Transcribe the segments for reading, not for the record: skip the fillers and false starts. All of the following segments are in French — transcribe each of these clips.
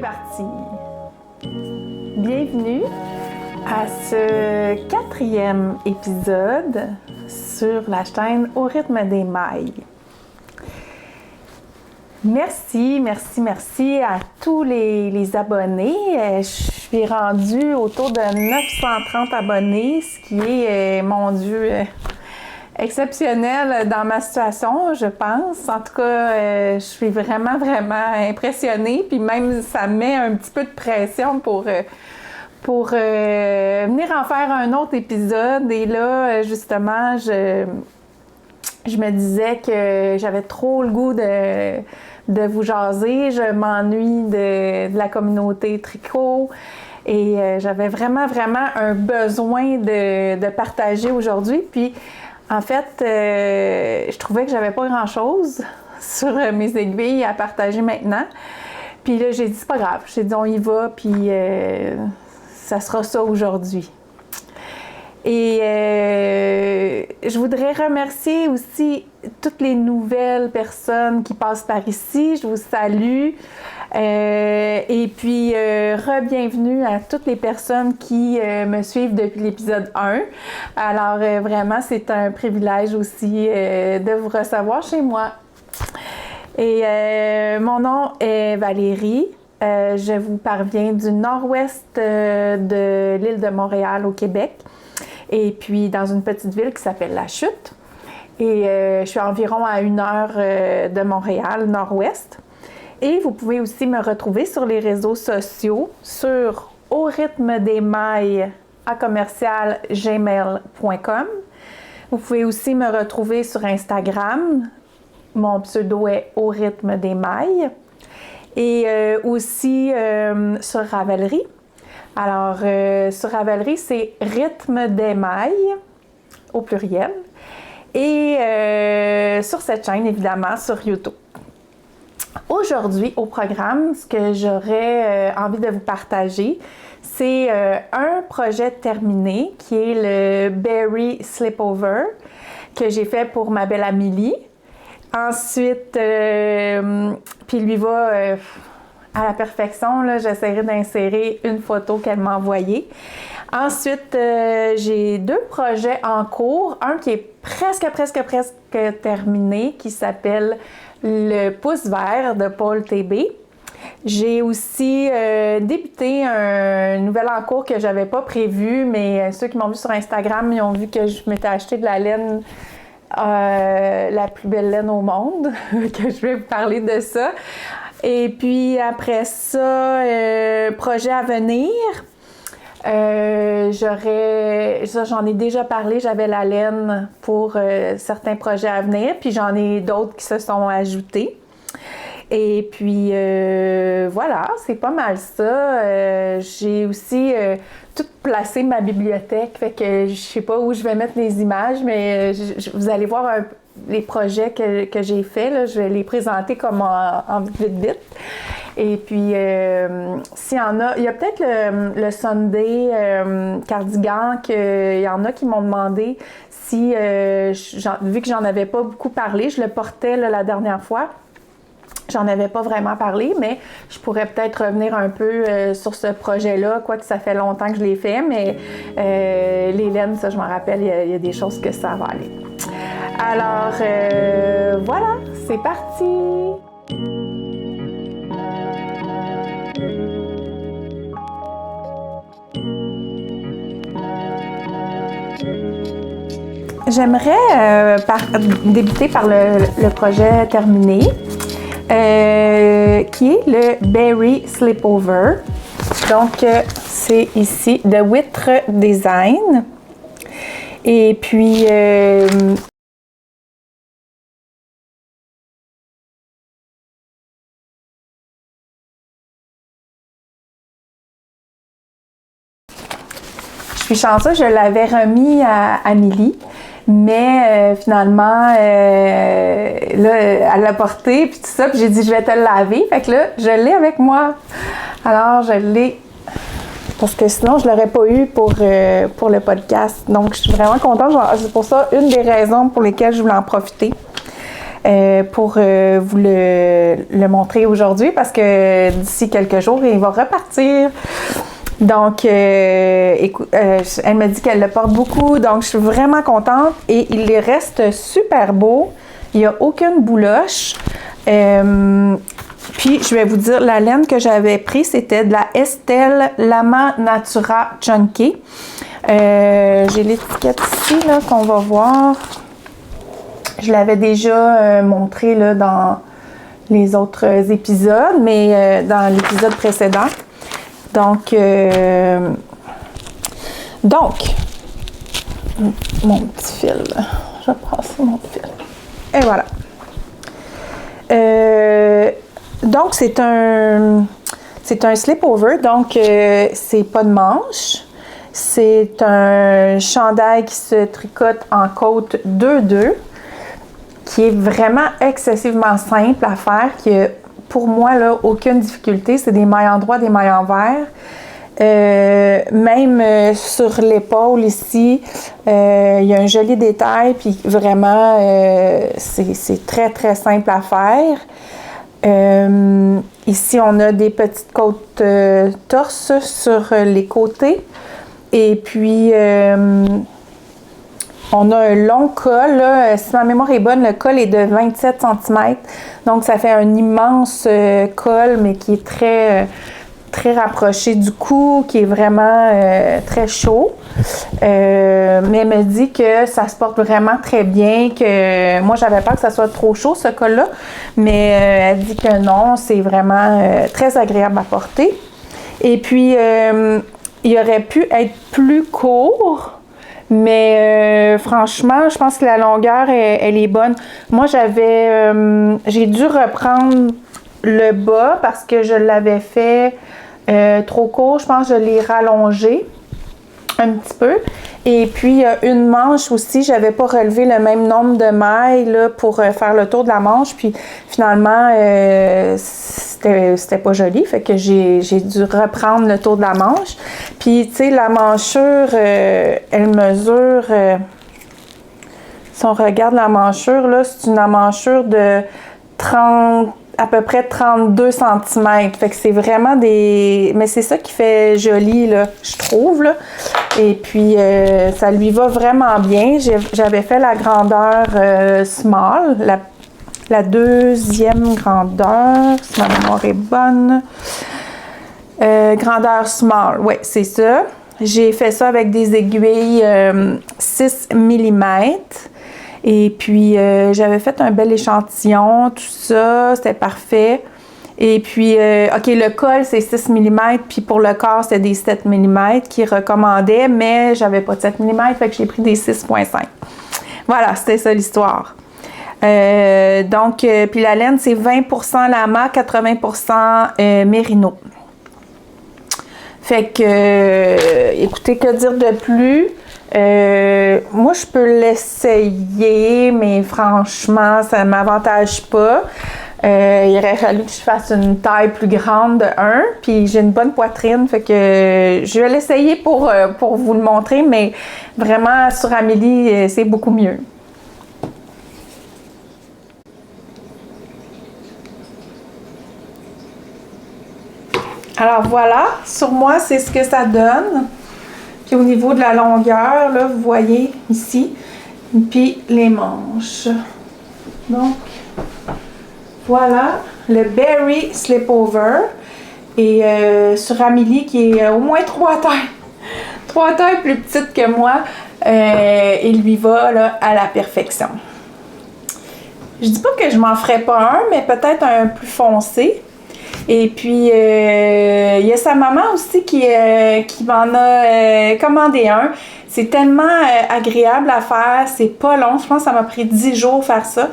parti! Bienvenue à ce 4e épisode sur la chaîne Au rythme des mailles. Merci à tous les abonnés. Je suis rendue autour de 930 abonnés, ce qui est, mon Dieu, exceptionnel dans ma situation, je pense. En tout cas, je suis vraiment impressionnée. Puis même, ça met un petit peu de pression pour venir en faire un autre épisode. Et là, justement, je me disais que j'avais trop le goût de vous jaser. Je m'ennuie de la communauté tricot. Et j'avais vraiment un besoin de partager aujourd'hui. Puis, en fait, je trouvais que j'avais pas grand-chose sur mes aiguilles à partager maintenant. Puis là, j'ai dit, c'est pas grave. J'ai dit, on y va, puis ça sera ça aujourd'hui. Et je voudrais remercier aussi toutes les nouvelles personnes qui passent par ici. Je vous salue. Et puis, re-bienvenue à toutes les personnes qui me suivent depuis l'épisode 1. Alors, vraiment, c'est un privilège aussi de vous recevoir chez moi. Et mon nom est Valérie. Je vous parviens du nord-ouest de l'île de Montréal au Québec. Et puis, dans une petite ville qui s'appelle La Chute. Et je suis environ à 1 heure de Montréal, nord-ouest. Et vous pouvez aussi me retrouver sur les réseaux sociaux, sur Au rythme des mailles @gmail.com. Vous pouvez aussi me retrouver sur Instagram. Mon pseudo est Au rythme des mailles. Et aussi sur Ravelry. Alors, sur Ravelry, c'est Rythme des mailles, au pluriel. Et sur cette chaîne, évidemment, sur YouTube. Aujourd'hui, au programme, ce que j'aurais envie de vous partager, c'est un projet terminé qui est le Berry Slipover que j'ai fait pour ma belle Amélie. Ensuite, puis lui va à la perfection, là, j'essaierai d'insérer une photo qu'elle m'a envoyée. Ensuite, j'ai 2 projets en cours. Un qui est presque terminé, qui s'appelle le pouce vert de Paul TB. J'ai aussi débuté un nouvel en cours que j'avais pas prévu, mais ceux qui m'ont vu sur Instagram, ils ont vu que je m'étais acheté de la laine, la plus belle laine au monde, que je vais vous parler de ça. Et puis après ça, projet à venir. J'en ai déjà parlé, j'avais la laine pour certains projets à venir, puis j'en ai d'autres qui se sont ajoutés. Et puis voilà, c'est pas mal ça. J'ai aussi tout placé ma bibliothèque, fait que je sais pas où je vais mettre les images, mais vous allez voir les projets que j'ai faits, là, je vais les présenter comme en vite. Et puis, s'il y en a, il y a peut-être le Sunday cardigan, qu'il y en a qui m'ont demandé si, vu que j'en avais pas beaucoup parlé, je le portais là, la dernière fois. J'en avais pas vraiment parlé, mais je pourrais peut-être revenir un peu sur ce projet-là, quoique ça fait longtemps que je l'ai fait, mais les laines, ça, je m'en rappelle, il y a des choses que ça va aller. Alors, voilà, c'est parti! J'aimerais débuter par le projet terminé, qui est le Berry Slipover. Donc, c'est ici de Witre Design. Et puis, je suis chanceuse, je l'avais remis à Amélie. Mais finalement, là, elle l'a porté, puis tout ça, puis j'ai dit, je vais te le laver. Fait que là, je l'ai avec moi. Alors, je l'ai, parce que sinon, je ne l'aurais pas eu pour le podcast. Donc, je suis vraiment contente. C'est pour ça une des raisons pour lesquelles je voulais en profiter. pour vous le montrer aujourd'hui parce que d'ici quelques jours, il va repartir. Donc, elle me dit qu'elle le porte beaucoup, donc je suis vraiment contente et il reste super beau. Il n'y a aucune bouloche. Puis, je vais vous dire, la laine que j'avais prise, c'était de la Estelle Lama Natura Chunky. J'ai l'étiquette ici, là, qu'on va voir. Je l'avais déjà montré, là, dans les autres épisodes, mais dans l'épisode précédent. Donc, mon petit fil, là. Je vais passer mon fil. Et voilà. Donc, c'est un slip-over, donc c'est pas de manche. C'est un chandail qui se tricote en côte 2-2, qui est vraiment excessivement simple à faire, qui a pour moi là, aucune difficulté. C'est des mailles en droit, des mailles en vert. Même sur l'épaule ici, il y a un joli détail, puis vraiment, c'est très, très simple à faire. Ici, on a des petites côtes torse sur les côtés. Et puis, on a un long col. Là. Si ma mémoire est bonne, le col est de 27 cm. Donc, ça fait un immense col, mais qui est très, très rapproché du cou, qui est vraiment très chaud. Mais elle me dit que ça se porte vraiment très bien, que moi, j'avais peur que ça soit trop chaud, ce col-là. Mais elle dit que non, c'est vraiment très agréable à porter. Et puis, il aurait pu être plus court. Mais franchement, je pense que la longueur, elle est bonne. Moi, j'ai dû reprendre le bas parce que je l'avais fait trop court. Je pense que je l'ai rallongé un petit peu. Et puis, une manche aussi, j'avais pas relevé le même nombre de mailles là, pour faire le tour de la manche. Puis, finalement, c'était pas joli. Fait que j'ai dû reprendre le tour de la manche. Puis, tu sais, la manchure, elle mesure... si on regarde la manchure, là, c'est une manchure de 30... à peu près 32 cm. Fait que c'est vraiment des... Mais c'est ça qui fait joli, là, je trouve, là. Et puis, ça lui va vraiment bien. J'avais fait la grandeur small, la deuxième grandeur, si ma mémoire est bonne. Grandeur small, oui, c'est ça. J'ai fait ça avec des aiguilles 6 mm. Et puis, j'avais fait un bel échantillon, tout ça, c'était parfait. Et puis, OK, le col, c'est 6 mm, puis pour le corps, c'était des 7 mm qu'ils recommandaient, mais j'avais pas de 7 mm, fait que j'ai pris des 6,5. Voilà, c'était ça l'histoire. Donc, puis la laine, c'est 20% lama, 80% mérino. Fait que, écoutez, que dire de plus? Moi, je peux l'essayer, mais franchement, ça ne m'avantage pas. Il aurait fallu que je fasse une taille plus grande de 1, puis j'ai une bonne poitrine, fait que je vais l'essayer pour vous le montrer, mais vraiment, sur Amélie, c'est beaucoup mieux. Alors voilà, sur moi, c'est ce que ça donne. Puis au niveau de la longueur, là, vous voyez ici, puis les manches. Donc, voilà le Berry Slipover. Et sur Amélie, qui est au moins 3 tailles plus petite que moi, il lui va là, à la perfection. Je dis pas que je m'en ferais pas un, mais peut-être un plus foncé. Et puis, il y a sa maman aussi qui m'en a commandé un. C'est tellement agréable à faire, c'est pas long. Je pense que ça m'a pris 10 jours faire ça.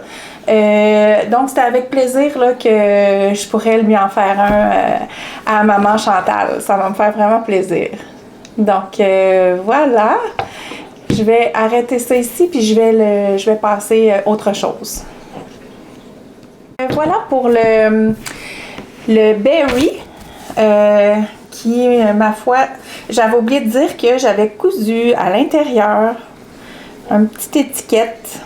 Donc, c'était avec plaisir là, que je pourrais lui en faire un à maman Chantal. Ça va me faire vraiment plaisir. Donc, voilà. Je vais arrêter ça ici, puis je vais passer autre chose. Voilà pour le Berry, qui est, ma foi, j'avais oublié de dire que j'avais cousu à l'intérieur une petite étiquette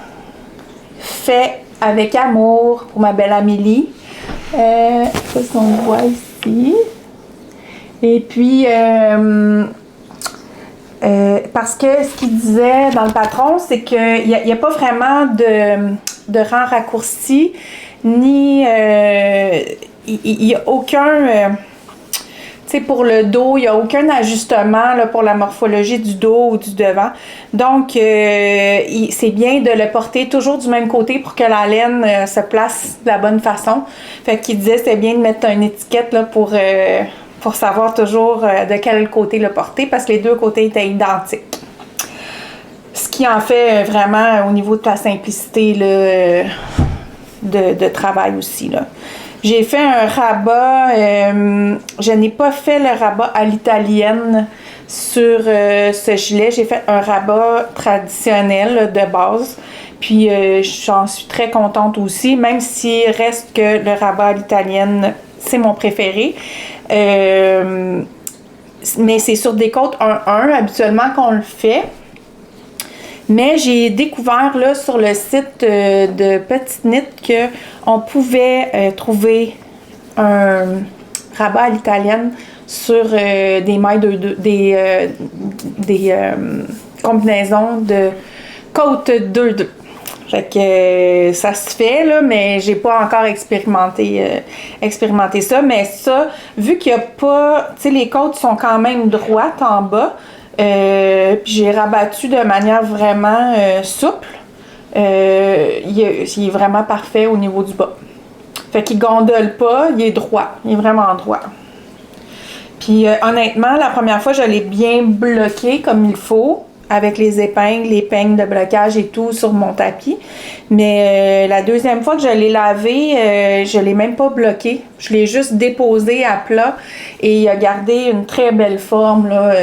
fait avec amour pour ma belle Amélie. Ça, on le voit ici. Et puis, parce que ce qu'il disait dans le patron, c'est qu'il n'y a pas vraiment de rang raccourci, ni il n'y a aucun... tu sais, pour le dos, il n'y a aucun ajustement là, pour la morphologie du dos ou du devant. Donc, c'est bien de le porter toujours du même côté pour que la laine se place de la bonne façon. Fait qu'il disait que c'était bien de mettre une étiquette là, pour savoir toujours de quel côté le porter parce que les deux côtés étaient identiques. Ce qui en fait vraiment au niveau de la simplicité là, de travail aussi, là. J'ai fait un rabat, je n'ai pas fait le rabat à l'italienne sur ce gilet. J'ai fait un rabat traditionnel là, de base. Puis j'en suis très contente aussi, même s'il reste que le rabat à l'italienne, c'est mon préféré. Mais c'est sur des côtes 1-1 habituellement qu'on le fait. Mais j'ai découvert là, sur le site de Petite Knit qu'on pouvait trouver un rabat à l'italienne sur des mailles des combinaisons de côte 2-2. Fait que ça se fait, là, mais j'ai pas encore expérimenté ça. Mais ça, vu qu'il n'y a pas... Tu sais, les côtes sont quand même droites en bas. Puis j'ai rabattu de manière vraiment souple. Il est vraiment parfait au niveau du bas. Fait qu'il gondole pas, il est droit. Il est vraiment droit. Puis honnêtement, la première fois, je l'ai bien bloqué comme il faut, avec les peignes de blocage et tout sur mon tapis. Mais la deuxième fois que je l'ai lavé, je l'ai même pas bloqué. Je l'ai juste déposé à plat et il a gardé une très belle forme, là.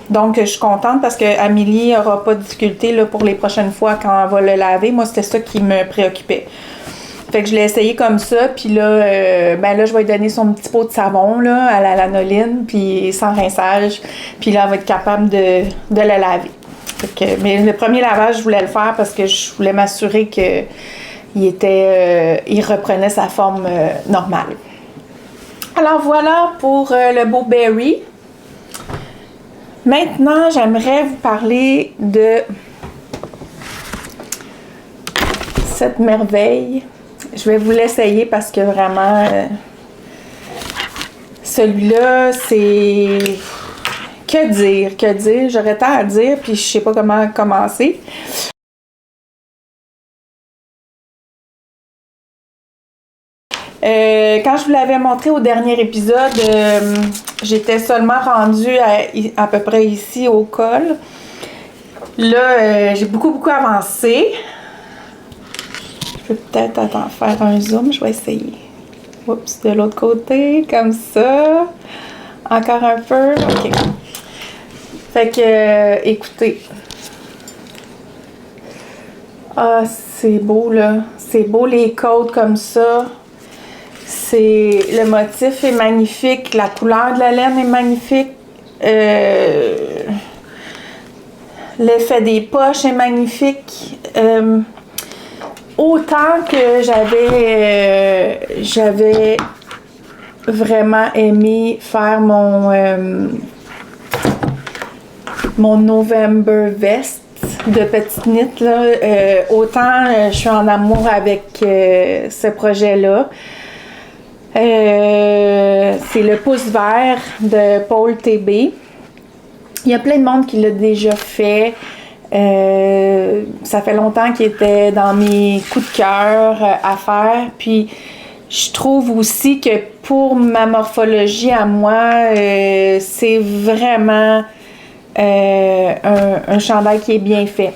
Donc, je suis contente parce que Amélie n'aura pas de difficulté là, pour les prochaines fois quand elle va le laver. Moi, c'était ça qui me préoccupait. Fait que je l'ai essayé comme ça, puis là, là, je vais lui donner son petit pot de savon là, à la lanoline, puis sans rinçage. Puis là, elle va être capable de le laver. Mais le premier lavage, je voulais le faire parce que je voulais m'assurer qu'il il reprenait sa forme normale. Alors voilà pour le beau berry. Maintenant, j'aimerais vous parler de cette merveille. Je vais vous l'essayer parce que vraiment, celui-là, c'est... Que dire? J'aurais tant à dire, puis je sais pas comment commencer. Quand je vous l'avais montré au dernier épisode, j'étais seulement rendue à peu près ici au col. Là, j'ai beaucoup avancé. Je vais peut-être faire un zoom, je vais essayer. Oups, de l'autre côté, comme ça. Encore un peu, ok. Fait que, écoutez. Ah, c'est beau, là. C'est beau, les côtes comme ça. Le motif est magnifique. La couleur de la laine est magnifique. L'effet des poches est magnifique. Autant que j'avais vraiment aimé faire mon November Vest de Petite Knit, là, autant je suis en amour avec ce projet-là. C'est le pouce vert de Paul TB. Il y a plein de monde qui l'a déjà fait. Ça fait longtemps qu'il était dans mes coups de cœur à faire. Puis je trouve aussi que pour ma morphologie à moi, c'est vraiment un chandail qui est bien fait.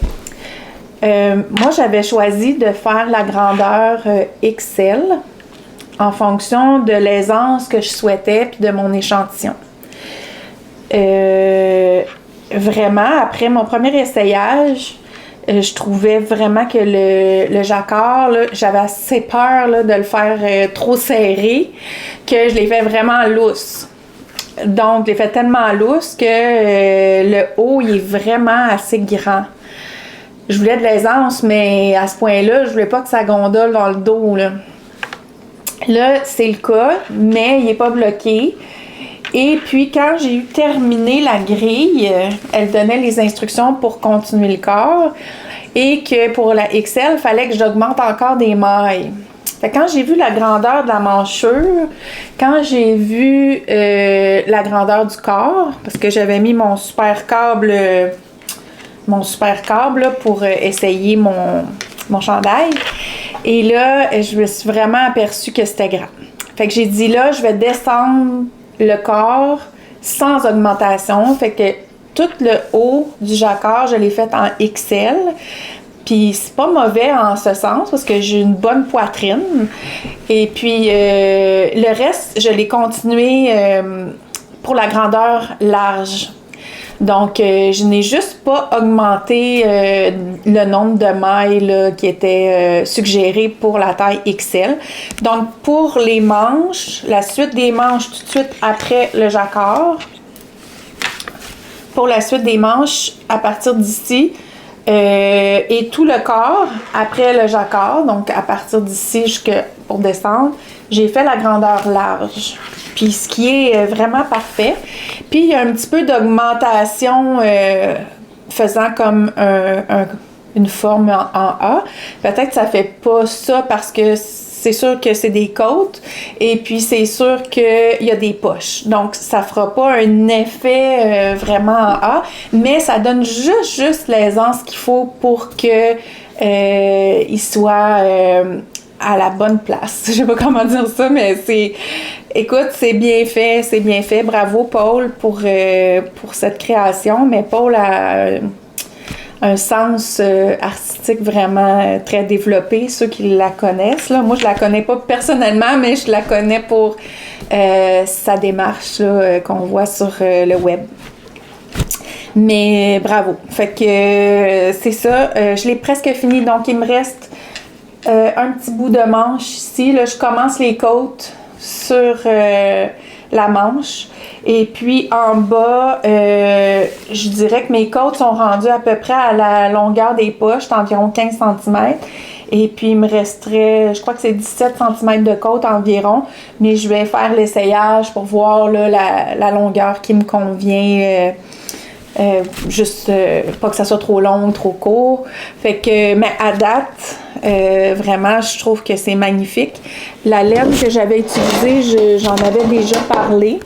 Moi, j'avais choisi de faire la grandeur XL en fonction de l'aisance que je souhaitais puis de mon échantillon. Vraiment, après mon premier essayage, je trouvais vraiment que le jacquard, là, j'avais assez peur là, de le faire trop serré que je l'ai fait vraiment lousse. Donc, je l'ai fait tellement lousse que le haut, il est vraiment assez grand. je voulais de l'aisance, mais à ce point-là, je voulais pas que ça gondole dans le dos, là. Là, c'est le cas, mais il n'est pas bloqué. Et puis, quand j'ai eu terminé la grille, elle donnait les instructions pour continuer le corps et que pour la XL, il fallait que j'augmente encore des mailles. Fait que quand j'ai vu la grandeur de la manchure, quand j'ai vu la grandeur du corps, parce que j'avais mis mon super câble là, pour essayer mon chandail, et là, je me suis vraiment aperçue que c'était grand. Fait que j'ai dit là, je vais descendre le corps sans augmentation. Fait que tout le haut du jacquard, je l'ai fait en XL. Puis c'est pas mauvais en ce sens parce que j'ai une bonne poitrine. Et puis le reste, je l'ai continué pour la grandeur large. Donc, je n'ai juste pas augmenté le nombre de mailles là, qui était suggéré pour la taille XL. Donc, pour les manches, la suite des manches tout de suite après le jacquard. Pour la suite des manches, à partir d'ici, et tout le corps après le jacquard, donc à partir d'ici pour descendre, j'ai fait la grandeur large. Puis ce qui est vraiment parfait. Puis il y a un petit peu d'augmentation faisant comme une forme en A. Peut-être que ça fait pas ça parce que c'est sûr que c'est des côtes et puis c'est sûr qu'il y a des poches. Donc ça fera pas un effet vraiment en A, mais ça donne juste l'aisance qu'il faut pour que il soit à la bonne place. Je sais pas comment dire ça, mais écoute, c'est bien fait. Bravo Paul pour cette création, mais Paul a un sens artistique vraiment très développé, ceux qui la connaissent. Là. Moi, je la connais pas personnellement, mais je la connais pour sa démarche là, qu'on voit sur le web. Mais bravo. Fait que c'est ça. Je l'ai presque fini, donc il me reste un petit bout de manche ici. Là, je commence les côtes sur la manche. Et puis en bas, je dirais que mes côtes sont rendues à peu près à la longueur des poches, d'environ 15 cm. Et puis il me resterait, je crois que c'est 17 cm de côte environ. Mais je vais faire l'essayage pour voir là, la longueur qui me convient. Juste pas que ça soit trop long, trop court. Fait que, mais à date, vraiment, je trouve que c'est magnifique. La laine que j'avais utilisée, j'en avais déjà parlé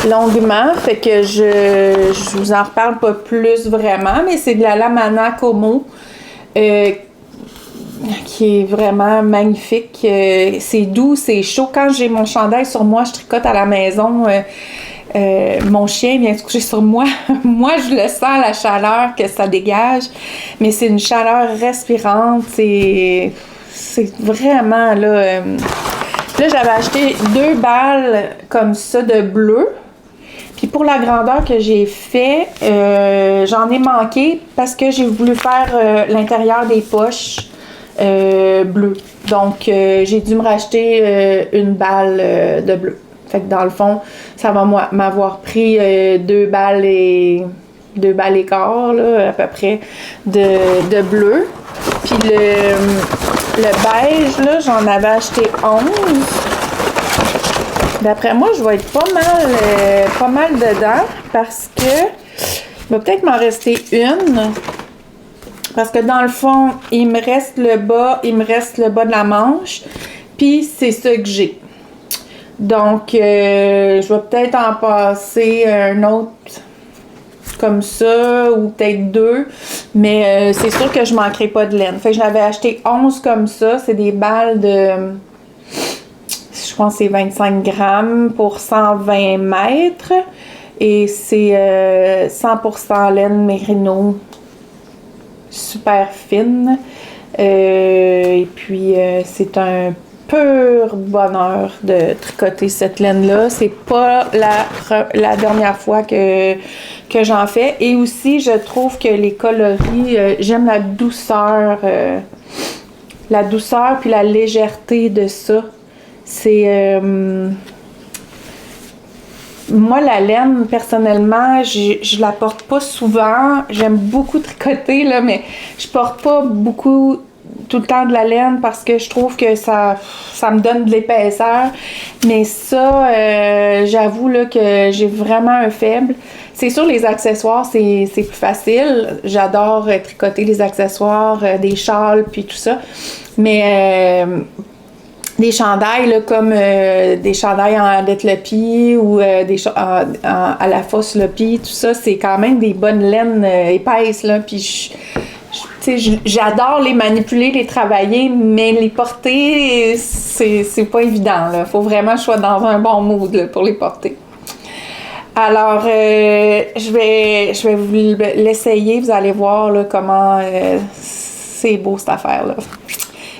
longuement, fait que je vous en reparle pas plus vraiment, mais c'est de la Lamana Como qui est vraiment magnifique. C'est doux, c'est chaud. Quand j'ai mon chandail sur moi, je tricote à la maison. Mon chien vient se coucher sur moi. Moi, je le sens, la chaleur que ça dégage, mais c'est une chaleur respirante. C'est vraiment là. Là, j'avais acheté 2 balles comme ça de bleu. Puis pour la grandeur que j'ai fait, j'en ai manqué parce que j'ai voulu faire l'intérieur des poches bleues. Donc, j'ai dû me racheter une balle de bleu. Fait que dans le fond, ça va m'avoir pris 2 balles et 2 balles et quart, là, à peu près, de bleu. Puis le beige, là, j'en avais acheté 11. D'après moi, je vais être pas mal dedans parce que il va peut-être m'en rester une. Parce que dans le fond, il me reste le bas de la manche. Puis c'est ça que j'ai. Donc, je vais peut-être en passer un autre comme ça, ou peut-être 2. Mais c'est sûr que je manquerai pas de laine. Fait que j'en avais acheté 11 comme ça. C'est des balles de... Je pense que c'est 25 grammes pour 120 mètres. Et c'est 100% laine mérino. Super fine. Et puis, c'est un pur bonheur de tricoter cette laine-là. C'est pas la dernière fois que j'en fais. Et aussi, je trouve que les coloris, j'aime la douceur puis la légèreté de ça. C'est moi, la laine, personnellement, je la porte pas souvent. J'aime beaucoup tricoter, là, mais je porte pas beaucoup tout le temps de la laine parce que je trouve que ça me donne de l'épaisseur. Mais ça, j'avoue là, que j'ai vraiment un faible. C'est sûr, les accessoires, c'est plus facile. J'adore tricoter les accessoires, des châles, puis tout ça. Mais des chandails, là, comme des chandails en Letlopi ou à la fausse Lopi, tout ça, c'est quand même des bonnes laines épaisses, là. Puis j'adore les manipuler, les travailler, mais les porter, c'est pas évident, là. Faut vraiment que je sois dans un bon mood là, pour les porter. Alors, je vais vous l'essayer, vous allez voir là, comment c'est beau cette affaire-là.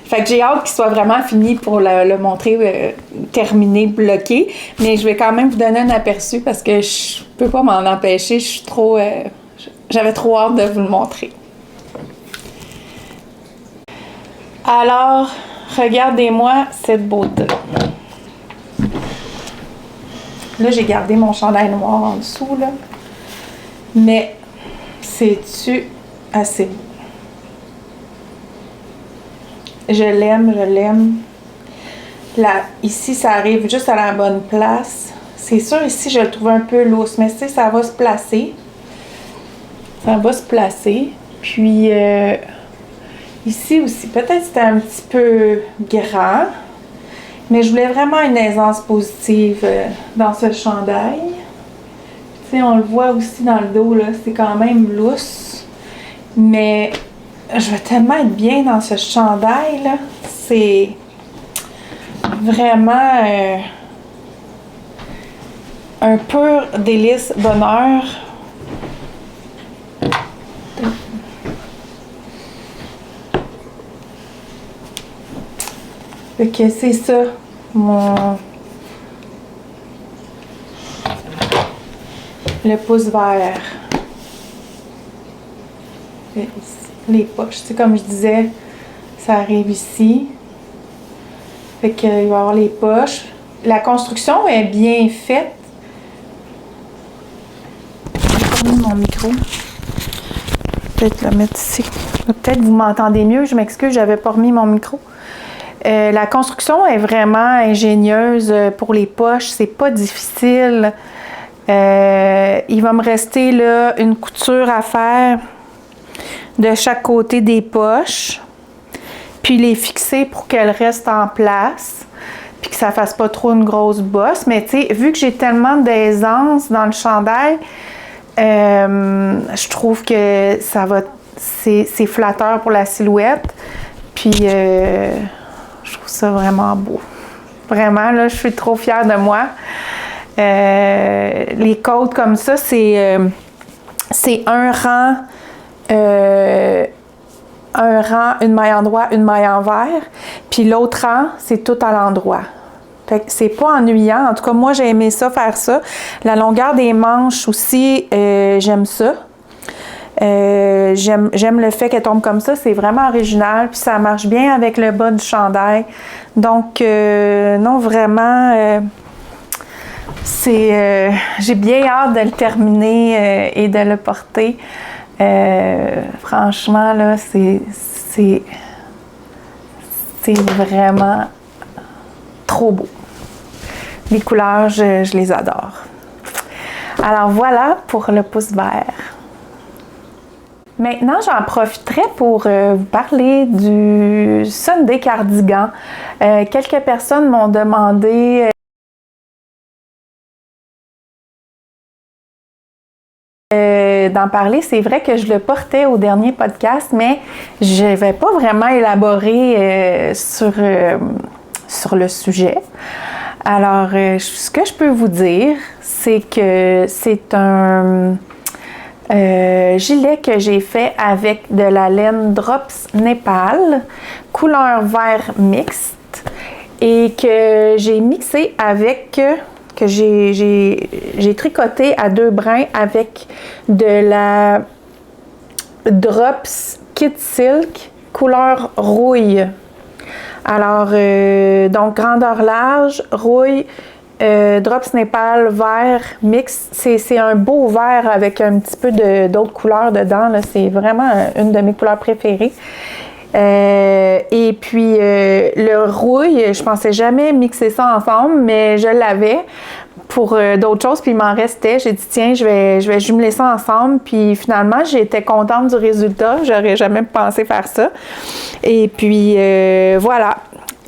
Fait que j'ai hâte qu'il soit vraiment fini pour le montrer terminé, bloqué, mais je vais quand même vous donner un aperçu parce que je peux pas m'en empêcher, je suis trop... j'avais trop hâte de vous le montrer. Alors, regardez-moi cette beauté. Là, j'ai gardé mon chandail noir en dessous, là. Mais, c'est-tu assez beau? Je l'aime, je l'aime. Là, ici, ça arrive juste à la bonne place. C'est sûr, ici, je le trouve un peu lousse, mais tu sais, ça va se placer. Ça va se placer. Puis, ici aussi, peut-être c'était un petit peu grand. Mais je voulais vraiment une aisance positive dans ce chandail. Tu sais, on le voit aussi dans le dos, là, c'est quand même lousse. Mais je vais tellement être bien dans ce chandail, là. C'est vraiment un pur délice bonheur. Fait que c'est ça, le pouce vert. Les poches, tu sais, comme je disais, ça arrive ici. Fait qu'il va y avoir les poches. La construction est bien faite. J'ai pas mis mon micro. Peut-être le mettre ici. Peut-être vous m'entendez mieux, je m'excuse, j'avais pas remis mon micro. La construction est vraiment ingénieuse pour les poches, c'est pas difficile. Il va me rester là une couture à faire de chaque côté des poches, puis les fixer pour qu'elles restent en place, puis que ça fasse pas trop une grosse bosse. Mais tu sais, vu que j'ai tellement d'aisance dans le chandail, je trouve que ça va, c'est flatteur pour la silhouette, puis je trouve ça vraiment beau. Vraiment, là, je suis trop fière de moi. Les côtes comme ça, c'est un rang, une maille en droit, une maille envers. Puis l'autre rang, c'est tout à l'endroit. Fait que c'est pas ennuyant. En tout cas, moi, j'ai aimé ça, faire ça. La longueur des manches aussi, j'aime ça. J'aime le fait qu'elle tombe comme ça, c'est vraiment original, puis ça marche bien avec le bas du chandail. Donc, non, vraiment, j'ai bien hâte de le terminer et de le porter. Franchement, là, c'est vraiment trop beau. Les couleurs, je les adore. Alors voilà pour le pouce vert. Maintenant, j'en profiterai pour vous parler du Sunday cardigan. Quelques personnes m'ont demandé d'en parler. C'est vrai que je le portais au dernier podcast, mais je n'avais pas vraiment élaboré sur le sujet. Alors, ce que je peux vous dire, c'est que c'est un gilet que j'ai fait avec de la laine Drops Népal, couleur vert mixte, et que j'ai mixé avec, que j'ai tricoté à 2 brins avec de la Drops Kid Silk, couleur rouille. Alors, donc grandeur large, rouille, Drops Népal vert mix. C'est un beau vert avec un petit peu d'autres couleurs dedans. C'est vraiment une de mes couleurs préférées. Et puis le rouille, je pensais jamais mixer ça ensemble, mais je l'avais pour d'autres choses, puis il m'en restait. J'ai dit tiens, je vais jumeler ça ensemble, puis finalement j'étais contente du résultat. J'aurais jamais pensé faire ça. Et puis voilà.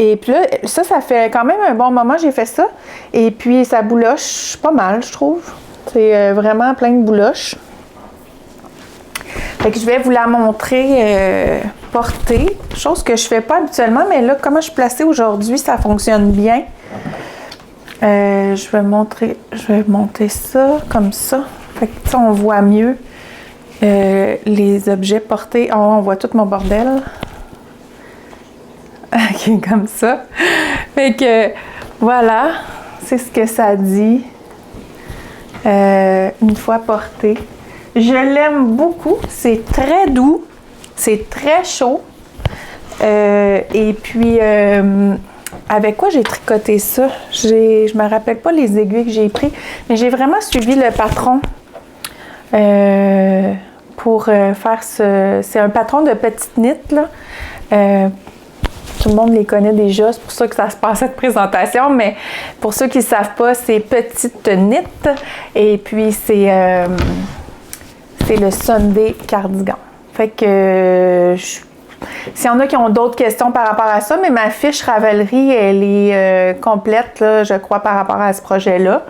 Et puis là, ça fait quand même un bon moment que j'ai fait ça. Et puis ça bouloche pas mal, je trouve. C'est vraiment plein de bouloches. Fait que je vais vous la montrer portée, chose que je fais pas habituellement, mais là, comment je suis placée aujourd'hui, ça fonctionne bien. Je vais monter ça comme ça. Fait que ça, on voit mieux les objets portés. Oh, on voit tout mon bordel. Ok, comme ça. Fait que voilà, c'est ce que ça dit une fois porté. Je l'aime beaucoup, c'est très doux, c'est très chaud. Et puis, avec quoi j'ai tricoté ça? Je me rappelle pas les aiguilles que j'ai pris, mais j'ai vraiment suivi le patron pour faire ce... C'est un patron de petites knits, là. Tout le monde les connaît déjà, c'est pour ça que ça se passe cette présentation, mais pour ceux qui ne savent pas, c'est Petite Knit, et puis c'est le Sunday Cardigan. Fait que s'il y en a qui ont d'autres questions par rapport à ça, mais ma fiche Ravelry, elle est complète, là, je crois, par rapport à ce projet-là.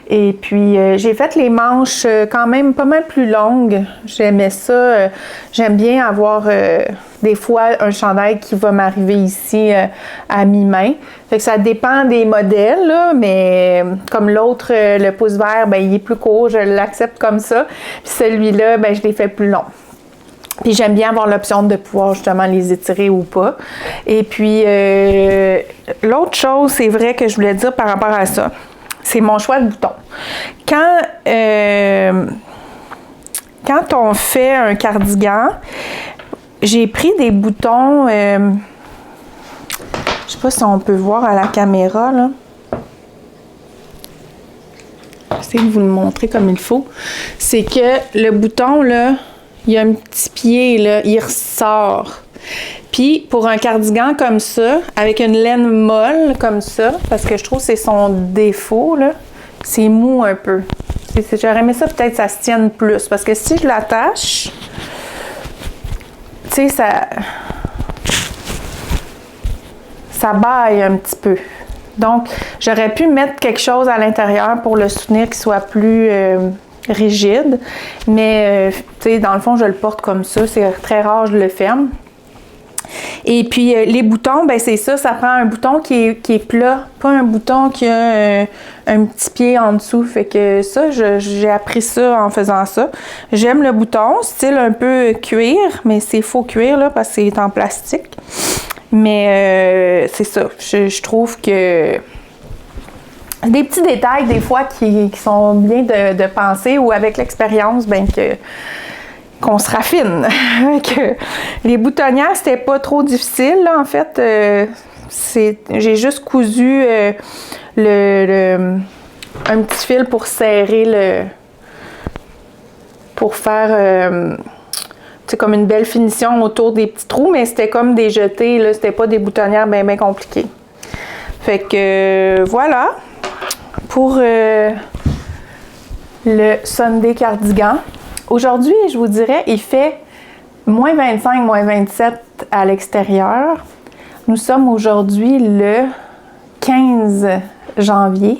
Et puis, j'ai fait les manches quand même pas mal plus longues. J'aimais ça. J'aime bien avoir des fois un chandail qui va m'arriver ici à mi-main. Fait que ça dépend des modèles, là, mais comme l'autre, le pouce vert, ben, il est plus court, je l'accepte comme ça. Puis celui-là, ben, je l'ai fait plus long. Puis j'aime bien avoir l'option de pouvoir justement les étirer ou pas. Et puis, l'autre chose, c'est vrai que je voulais dire par rapport à ça, c'est mon choix de bouton. Quand on fait un cardigan, j'ai pris des boutons, je sais pas si on peut voir à la caméra, là. J'essaie de vous le montrer comme il faut. C'est que le bouton, là, il y a un petit pied, là, il ressort. Puis, pour un cardigan comme ça, avec une laine molle comme ça, parce que je trouve que c'est son défaut, là, c'est mou un peu. J'aurais aimé ça, peut-être ça se tienne plus. Parce que si je l'attache, tu sais, ça baille un petit peu. Donc, j'aurais pu mettre quelque chose à l'intérieur pour le soutenir qui soit plus rigide. Mais, tu sais, dans le fond, je le porte comme ça. C'est très rare, je le ferme. Et puis, les boutons, ben c'est ça, ça prend un bouton qui est plat, pas un bouton qui a un petit pied en dessous. Fait que ça, j'ai appris ça en faisant ça. J'aime le bouton, style un peu cuir, mais c'est faux cuir, là, parce que c'est en plastique. Mais c'est ça, je trouve que des petits détails, des fois, qui sont bien de penser, ou avec l'expérience, ben qu'on se raffine. Que les boutonnières, c'était pas trop difficile, là, en fait. J'ai juste cousu un petit fil pour serrer pour faire comme une belle finition autour des petits trous, mais c'était comme des jetés, là, c'était pas des boutonnières bien compliquées. Fait que voilà pour le Sunday Cardigan. Aujourd'hui, je vous dirais, il fait moins 25, moins 27 à l'extérieur. Nous sommes aujourd'hui le 15 janvier.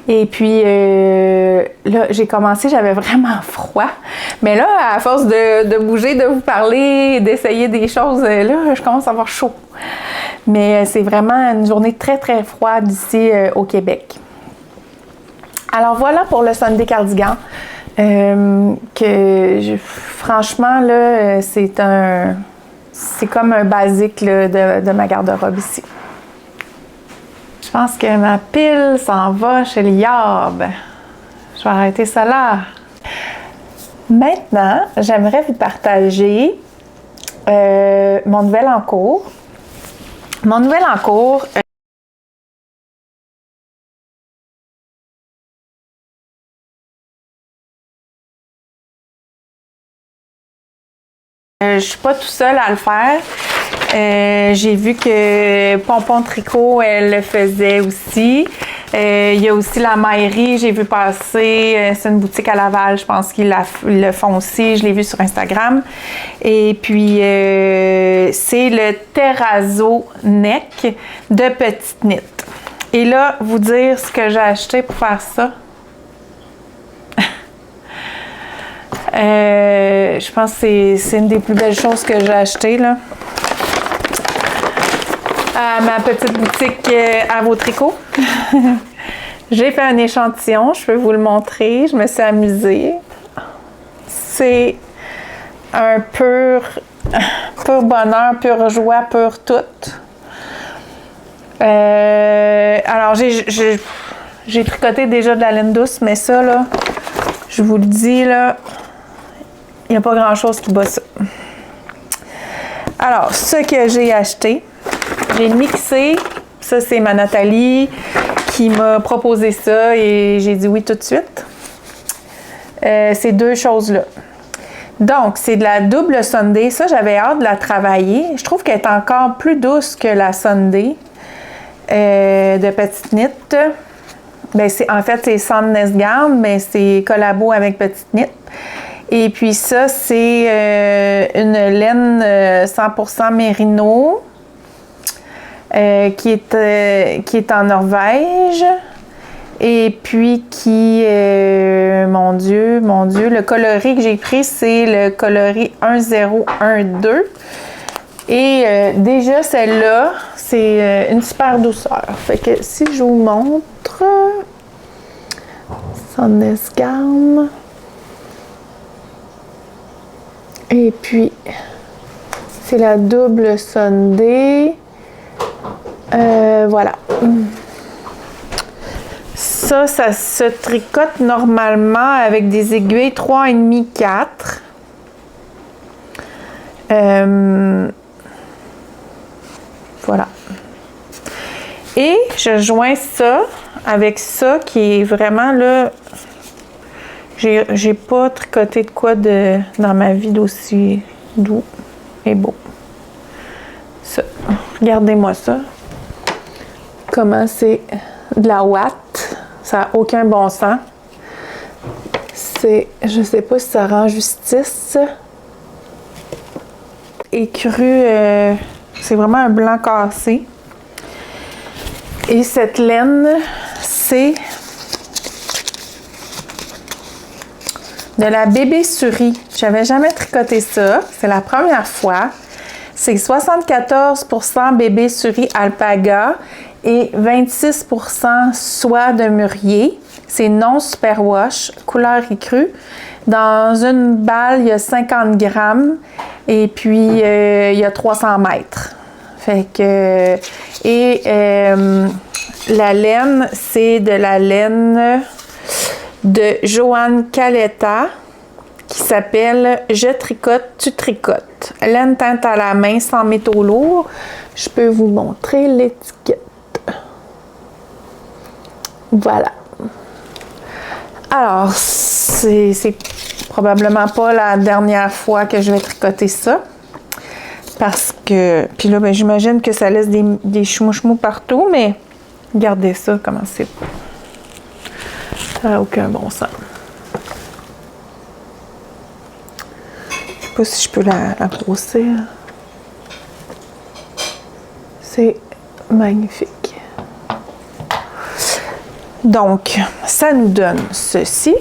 Et puis, là, j'ai commencé, j'avais vraiment froid. Mais là, à force de bouger, de vous parler, d'essayer des choses, là, je commence à avoir chaud. Mais c'est vraiment une journée très, très froide ici au Québec. Alors, voilà pour le Sunday Cardigan. Franchement, là, c'est comme un basique là, de ma garde-robe ici. Je pense que ma pile s'en va chez le Yab. Je vais arrêter ça là. Maintenant, j'aimerais vous partager mon nouvel en cours. Mon nouvel en cours, Je suis pas tout seule à le faire. J'ai vu que Pompon Tricot, elle le faisait aussi. Il y a aussi la Maillerie, j'ai vu passer. C'est une boutique à Laval, je pense qu'ils le font aussi. Je l'ai vu sur Instagram. Et puis, c'est le Terrazzo Neck de Petite Knit. Et là, vous dire ce que j'ai acheté pour faire ça. Je pense que c'est une des plus belles choses que j'ai achetées, là. À ma petite boutique à vos tricots. J'ai fait un échantillon, je peux vous le montrer. Je me suis amusée. C'est un pur bonheur, pure joie, pure tout. Alors, j'ai tricoté déjà de la laine douce, mais ça, là, je vous le dis, là, il n'y a pas grand-chose qui bat ça. Alors, ce que j'ai acheté, j'ai mixé. Ça, c'est ma Nathalie qui m'a proposé ça et j'ai dit oui tout de suite. Ces deux choses-là. Donc, c'est de la double Sunday. Ça, j'avais hâte de la travailler. Je trouve qu'elle est encore plus douce que la Sunday de Petite Knit. Ben, en fait, c'est Sandness Garn, mais c'est collabo avec Petite Knit. Et puis ça, c'est une laine 100% mérino qui est en Norvège. Et puis qui, mon Dieu, le coloris que j'ai pris, c'est le coloris 1012. Et déjà, celle-là, c'est une super douceur. Fait que si je vous montre, Sandness Garn. Et puis, c'est la double Sunday. Voilà. Ça se tricote normalement avec des aiguilles 3,5, 4. Voilà. Et je joins ça avec ça qui est vraiment là. J'ai pas tricoté de quoi dans ma vie d'aussi doux et beau. Ça. Regardez-moi ça. Comment c'est de la ouate. Ça n'a aucun bon sens. Je sais pas si ça rend justice. Écru, c'est vraiment un blanc cassé. Et cette laine, c'est de la bébé Suri. J'avais jamais tricoté ça. C'est la première fois. C'est 74% bébé Suri alpaga et 26% soie de mûrier. C'est non superwash, couleur écrue. Dans une balle, il y a 50 grammes et puis il y a 300 mètres. Fait que, la laine, c'est de la laine de Joanne Caletta qui s'appelle Je tricote, tu tricotes. Laine teinte à la main sans métaux lourds. Je peux vous montrer l'étiquette. Voilà. Alors, c'est probablement pas la dernière fois que je vais tricoter ça. Parce que, puis là, ben, j'imagine que ça laisse des chmou-chmou partout, mais regardez ça, comment c'est. Ça n'a aucun bon sens. Je sais pas si je peux la grossir. C'est magnifique. Donc, ça nous donne ceci.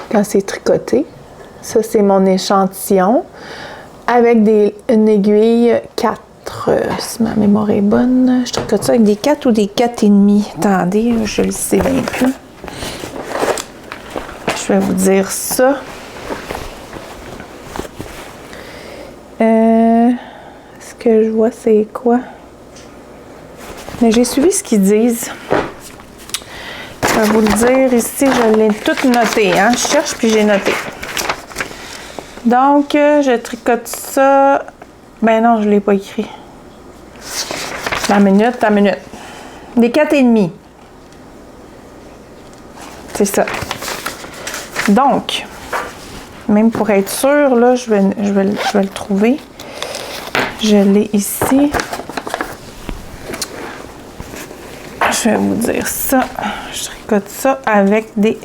Quand c'est tricoté. Ça, c'est mon échantillon. Avec une aiguille 4. Si ma mémoire est bonne. Je tricote ça avec des 4 ou des 4,5. Attendez, je le sais bien plus. Je vais vous dire ça. Ce que je vois, c'est quoi? Mais j'ai suivi ce qu'ils disent. Je vais vous le dire ici, je l'ai tout noté. Hein? Je cherche puis j'ai noté. Donc, je tricote ça. Ben non, je ne l'ai pas écrit. La minute. Des 4,5. C'est ça. Donc, même pour être sûre, là, je vais le trouver. Je l'ai ici. Je vais vous dire ça. Je tricote ça avec des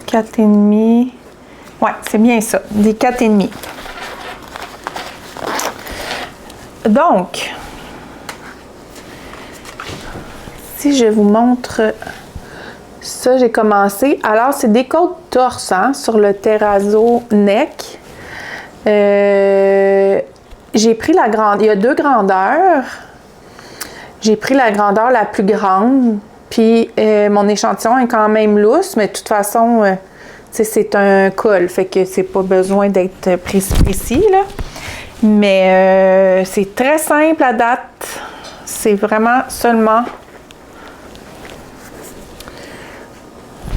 4,5. Ouais, c'est bien ça. Des 4,5. Donc, si je vous montre ça, j'ai commencé. Alors, c'est des côtes torse hein, sur le terrazzo neck. J'ai pris la grande. Il y a 2 grandeurs. J'ai pris la grandeur la plus grande. Puis, mon échantillon est quand même lousse, mais de toute façon, c'est un col. Fait que c'est pas besoin d'être précis, là. Mais c'est très simple à date. C'est vraiment seulement...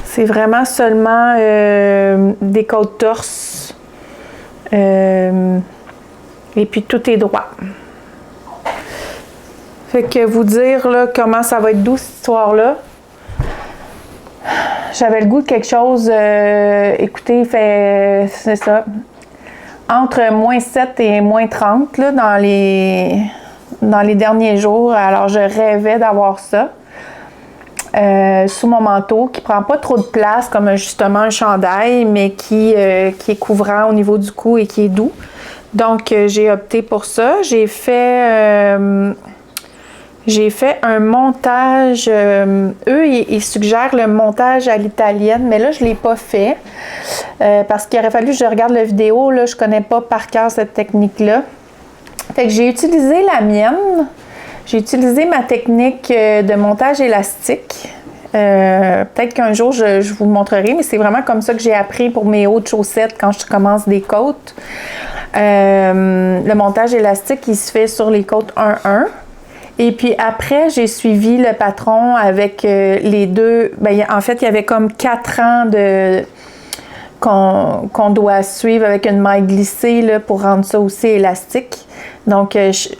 C'est vraiment seulement des côtes torse. Et puis tout est droit. Fait que vous dire là, comment ça va être doux cette histoire-là. J'avais le goût de quelque chose, écoutez, c'est ça, entre moins 7 et moins 30 là, dans les derniers jours. Alors je rêvais d'avoir ça. Sous mon manteau, qui prend pas trop de place comme justement un chandail, mais qui est couvrant au niveau du cou et qui est doux. Donc, j'ai opté pour ça. J'ai fait un montage. Eux, ils suggèrent le montage à l'italienne, mais là, je ne l'ai pas fait. Parce qu'il aurait fallu que je regarde la vidéo. Là, je ne connais pas par cœur cette technique-là. Fait que j'ai utilisé la mienne. J'ai utilisé ma technique de montage élastique. Peut-être qu'un jour, je vous montrerai, mais c'est vraiment comme ça que j'ai appris pour mes hautes chaussettes quand je commence des côtes. Le montage élastique, il se fait sur les côtes 1-1. Et puis après, j'ai suivi le patron avec les deux. Ben, en fait, il y avait comme 4 ans qu'on doit suivre avec une maille glissée là, pour rendre ça aussi élastique. Donc,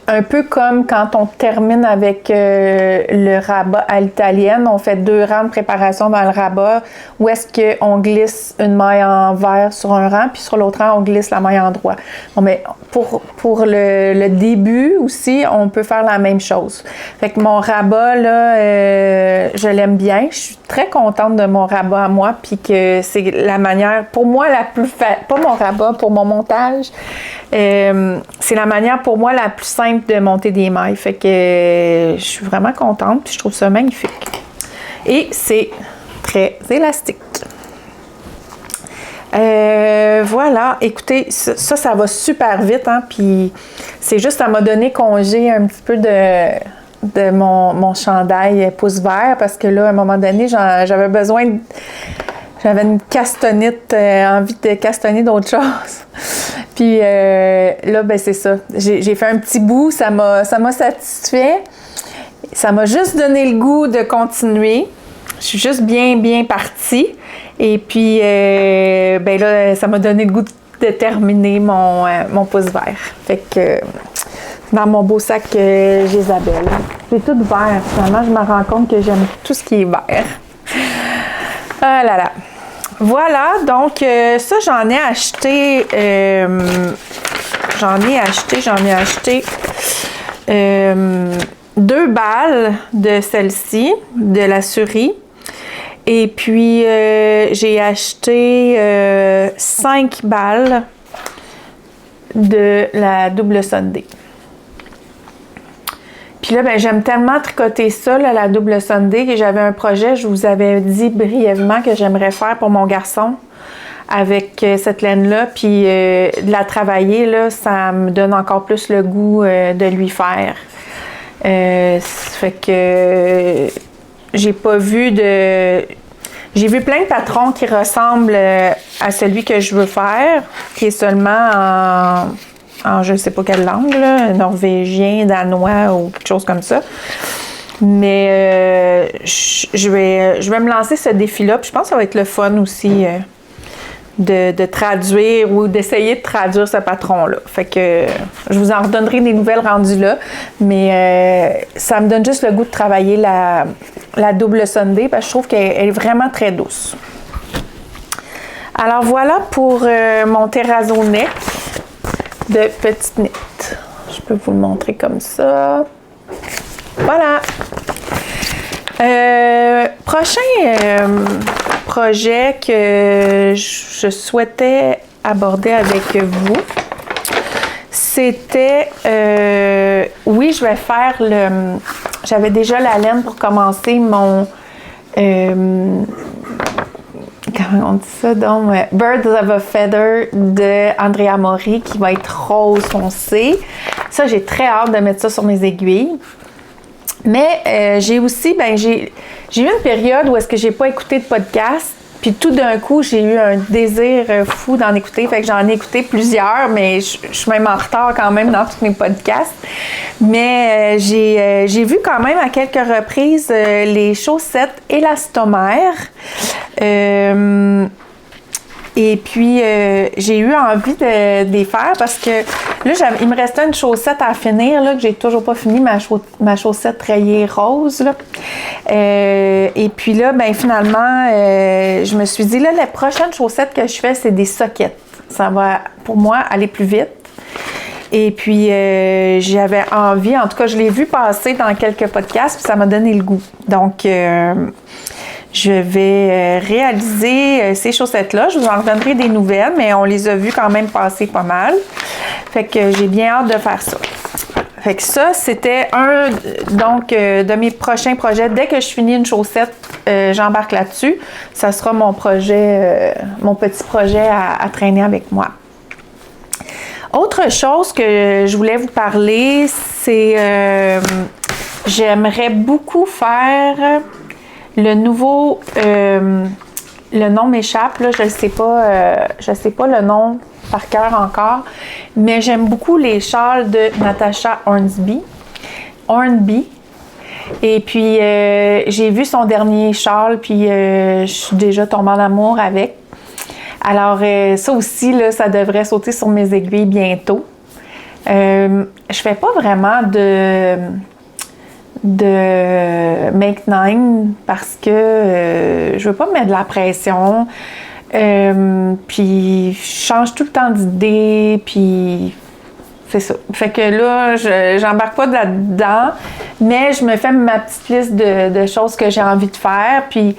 un peu comme quand on termine avec le rabat à l'italienne, on fait 2 rangs de préparation dans le rabat où est-ce qu'on glisse une maille en vert sur un rang, puis sur l'autre rang, on glisse la maille en droit. Bon, mais pour le début aussi, on peut faire la même chose. Fait que mon rabat, là, je l'aime bien. Je suis très contente de mon rabat à moi, puis que c'est la manière, pour moi, la plus pas mon rabat, pour mon montage, c'est la manière pour moi la plus simple de monter des mailles. Fait que je suis vraiment contente, puis je trouve ça magnifique. Et c'est très élastique. Voilà, écoutez, ça va super vite, hein, puis c'est juste, ça m'a donné congé un petit peu de mon chandail pouce vert, parce que là, à un moment donné, j'avais besoin de... J'avais une castonnite, envie de castonner d'autres choses. Puis là, ben c'est ça. J'ai fait un petit bout, ça m'a satisfait. Ça m'a juste donné le goût de continuer. Je suis juste bien partie. Et puis, ben là, ça m'a donné le goût de terminer mon pouce vert. Fait que dans mon beau sac Jésabelle. C'est tout vert. Finalement, je me rends compte que j'aime tout ce qui est vert. Ah là là. Voilà, donc ça, j'en ai acheté 2 balles de celle-ci, de la Suri. Et puis, j'ai acheté 5 balles de la double Sunday. Puis là, ben, j'aime tellement tricoter ça, là, la double Sunday, que j'avais un projet, je vous avais dit brièvement que j'aimerais faire pour mon garçon avec cette laine-là. Puis de la travailler, là, ça me donne encore plus le goût de lui faire. Fait que j'ai pas vu de... J'ai vu plein de patrons qui ressemblent à celui que je veux faire, qui est seulement en je ne sais pas quelle langue, là, norvégien, danois ou quelque chose comme ça. Mais je vais me lancer ce défi-là. Puis je pense que ça va être le fun aussi de traduire ou d'essayer de traduire ce patron-là. Fait que je vous en redonnerai des nouvelles rendues là. Mais ça me donne juste le goût de travailler la double Sunday parce que je trouve qu'elle est vraiment très douce. Alors voilà pour mon terrazzo neck de petite knit. Je peux vous le montrer comme ça. Voilà. Prochain projet que je souhaitais aborder avec vous, c'était, oui, je vais faire j'avais déjà la laine pour commencer mon, comment on dit ça donc, Birds of a Feather de Andrea Mori qui va être rose foncé. Ça, j'ai très hâte de mettre ça sur mes aiguilles. Mais j'ai aussi, j'ai eu une période où est-ce que j'ai pas écouté de podcast. Puis tout d'un coup, j'ai eu un désir fou d'en écouter. Fait que j'en ai écouté plusieurs, mais je suis même en retard quand même dans tous mes podcasts. Mais j'ai vu quand même à quelques reprises les chaussettes élastomères. Et puis, j'ai eu envie de les faire parce que là, il me restait une chaussette à finir, là, que j'ai toujours pas fini, ma chaussette rayée rose. Là. Et puis là, finalement, je me suis dit, là, les prochaines chaussettes que je fais, c'est des sockets. Ça va, pour moi, aller plus vite. Et puis, j'avais envie, en tout cas, je l'ai vu passer dans quelques podcasts, puis ça m'a donné le goût. Donc, je vais réaliser ces chaussettes-là. Je vous en reviendrai des nouvelles, mais on les a vues quand même passer pas mal. Fait que j'ai bien hâte de faire ça. Fait que ça, c'était un de mes prochains projets. Dès que je finis une chaussette, j'embarque là-dessus. Ça sera mon projet, mon petit projet à traîner avec moi. Autre chose que je voulais vous parler, c'est j'aimerais beaucoup faire le nouveau, le nom m'échappe, là, je sais pas le nom par cœur encore, mais j'aime beaucoup les châles de Natasha Hornby. Et puis, j'ai vu son dernier châle, puis je suis déjà tombée en amour avec. Alors, ça aussi, là, ça devrait sauter sur mes aiguilles bientôt. Je fais pas vraiment de Make 9 parce que je veux pas me mettre de la pression. Puis je change tout le temps d'idée, puis c'est ça. Fait que là, j'embarque pas là-dedans, mais je me fais ma petite liste de choses que j'ai envie de faire, puis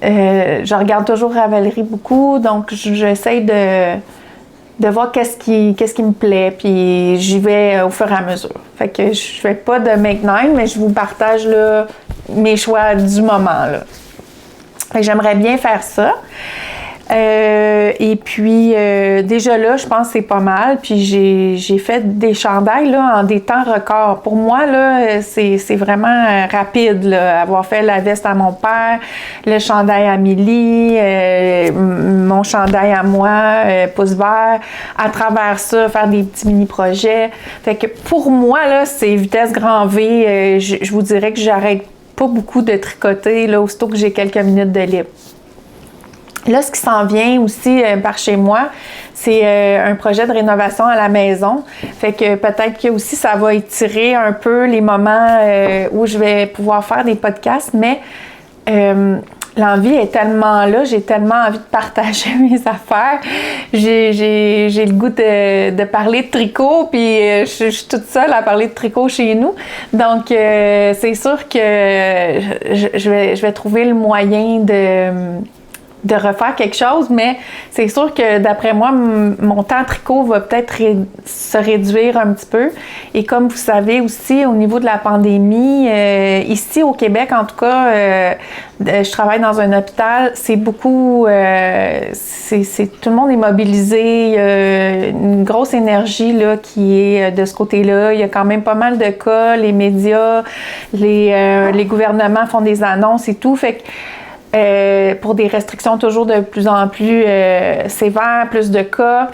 je regarde toujours Ravelry beaucoup, donc j'essaie de voir qu'est-ce qui me plaît, puis j'y vais au fur et à mesure. Fait que je fais pas de Make 9, mais je vous partage là, mes choix du moment. Là. Fait que j'aimerais bien faire ça. Et puis, déjà là, je pense que c'est pas mal. Puis, j'ai fait des chandails là, en des temps records. Pour moi, là, c'est vraiment rapide. Là, avoir fait la veste à mon père, le chandail à Amélie, mon chandail à moi, pouce vert. À travers ça, faire des petits mini-projets. Fait que pour moi, là, c'est vitesse grand V. Je vous dirais que j'arrête pas beaucoup de tricoter là, aussitôt que j'ai quelques minutes de libre. Là, ce qui s'en vient aussi par chez moi, c'est un projet de rénovation à la maison. Fait que peut-être que aussi ça va étirer un peu les moments où je vais pouvoir faire des podcasts, mais l'envie est tellement là, j'ai tellement envie de partager mes affaires. J'ai le goût de parler de tricot, puis je suis toute seule à parler de tricot chez nous. Donc, c'est sûr que je vais trouver le moyen de refaire quelque chose, mais c'est sûr que d'après moi, mon temps tricot va peut-être se réduire un petit peu. Et comme vous savez aussi, au niveau de la pandémie, ici au Québec en tout cas, je travaille dans un hôpital, c'est beaucoup, tout le monde est mobilisé, il y a une grosse énergie là, qui est de ce côté-là. Il y a quand même pas mal de cas, les médias, les gouvernements font des annonces et tout, fait que pour des restrictions toujours de plus en plus sévères, plus de cas.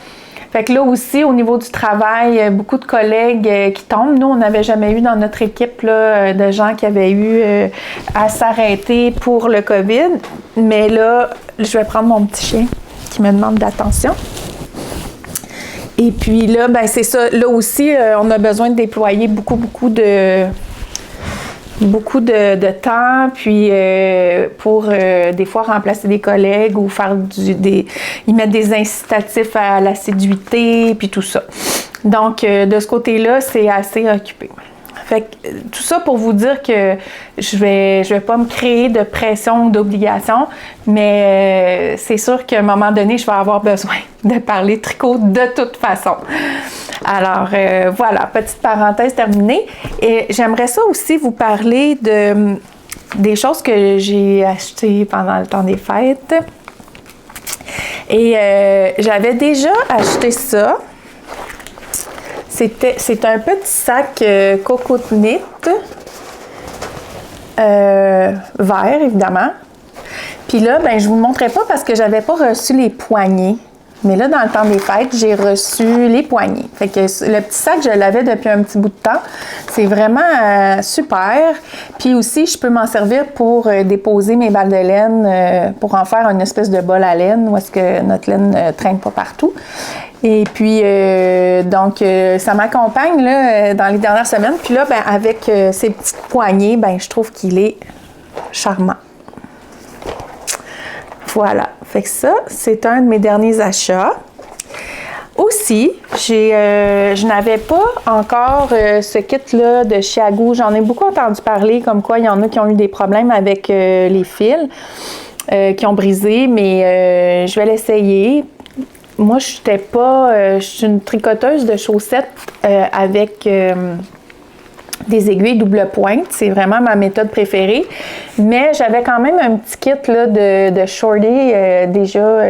Fait que là aussi, au niveau du travail, beaucoup de collègues qui tombent. Nous, on n'avait jamais eu dans notre équipe là, de gens qui avaient eu à s'arrêter pour le COVID. Mais là, je vais prendre mon petit chien qui me demande d'attention. Et puis là, c'est ça. Là aussi, on a besoin de déployer beaucoup de beaucoup de temps, puis pour des fois remplacer des collègues ou faire ils mettent des incitatifs à l'assiduité, puis tout ça. Donc, de ce côté-là, c'est assez occupé. Fait que, tout ça pour vous dire que je vais pas me créer de pression ou d'obligation, mais c'est sûr qu'à un moment donné, je vais avoir besoin de parler tricot de toute façon. Alors, voilà, petite parenthèse terminée. Et j'aimerais ça aussi vous parler des choses que j'ai achetées pendant le temps des fêtes. Et j'avais déjà acheté ça. C'est un petit sac Coco Knit, vert évidemment. Puis là, ben je vous le montrais pas parce que j'avais pas reçu les poignées. Mais là, dans le temps des fêtes, j'ai reçu les poignées. Fait que le petit sac, je l'avais depuis un petit bout de temps. C'est vraiment super. Puis aussi, je peux m'en servir pour déposer mes balles de laine, pour en faire une espèce de bol à laine où est-ce que notre laine ne traîne pas partout. Et puis, donc, ça m'accompagne là, dans les dernières semaines. Puis là, ben, avec ces petites poignées, ben, je trouve qu'il est charmant. Voilà. Fait que ça, c'est un de mes derniers achats. Aussi, je n'avais pas encore ce kit-là de Chiago. J'en ai beaucoup entendu parler, comme quoi il y en a qui ont eu des problèmes avec les fils, qui ont brisé, mais je vais l'essayer. Moi, je suis une tricoteuse de chaussettes avec des aiguilles double pointe. C'est vraiment ma méthode préférée. Mais j'avais quand même un petit kit là, de shorty déjà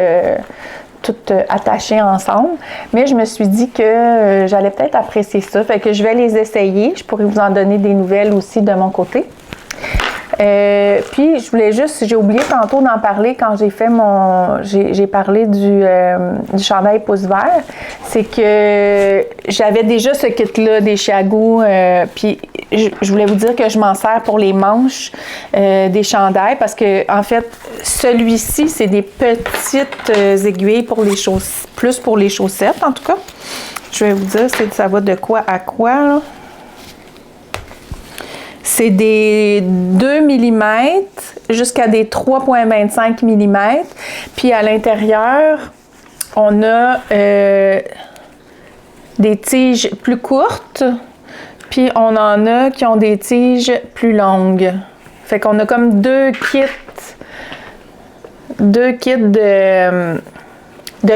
toutes attachées ensemble. Mais je me suis dit que j'allais peut-être apprécier ça. Fait que je vais les essayer. Je pourrais vous en donner des nouvelles aussi de mon côté. Puis je voulais juste, j'ai oublié tantôt d'en parler quand j'ai fait j'ai parlé du chandail pouce vert, c'est que j'avais déjà ce kit-là des Chiago, puis je voulais vous dire que je m'en sers pour les manches des chandails parce que en fait celui-ci c'est des petites aiguilles pour les chaussettes, plus pour les chaussettes en tout cas. Je vais vous dire ça va de quoi à quoi là. C'est des 2 mm jusqu'à des 3,25 mm. Puis à l'intérieur, on a des tiges plus courtes. Puis on en a qui ont des tiges plus longues. Fait qu'on a comme deux kits de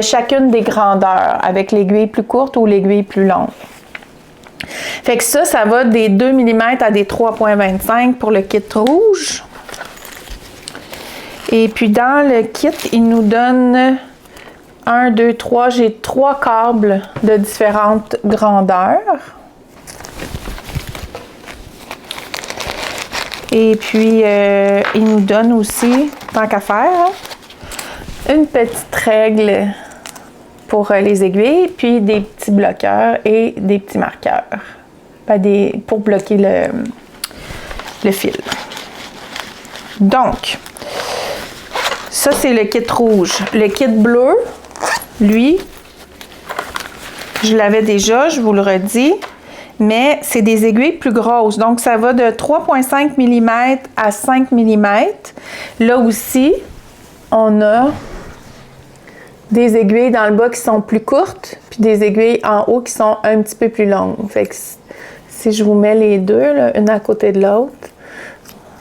chacune des grandeurs, avec l'aiguille plus courte ou l'aiguille plus longue. Fait que ça va des 2 mm à des 3,25 pour le kit rouge. Et puis dans le kit, il nous donne 1, 2, 3, j'ai 3 câbles de différentes grandeurs. Et puis, il nous donne aussi, tant qu'à faire, une petite règle pour les aiguilles, puis des petits bloqueurs et des petits marqueurs pour bloquer le fil. Donc, ça c'est le kit rouge. Le kit bleu, lui, je l'avais déjà, je vous le redis, mais c'est des aiguilles plus grosses. Donc, ça va de 3,5 mm à 5 mm. Là aussi, on a des aiguilles dans le bas qui sont plus courtes, puis des aiguilles en haut qui sont un petit peu plus longues. Fait que si je vous mets les deux, là, une à côté de l'autre,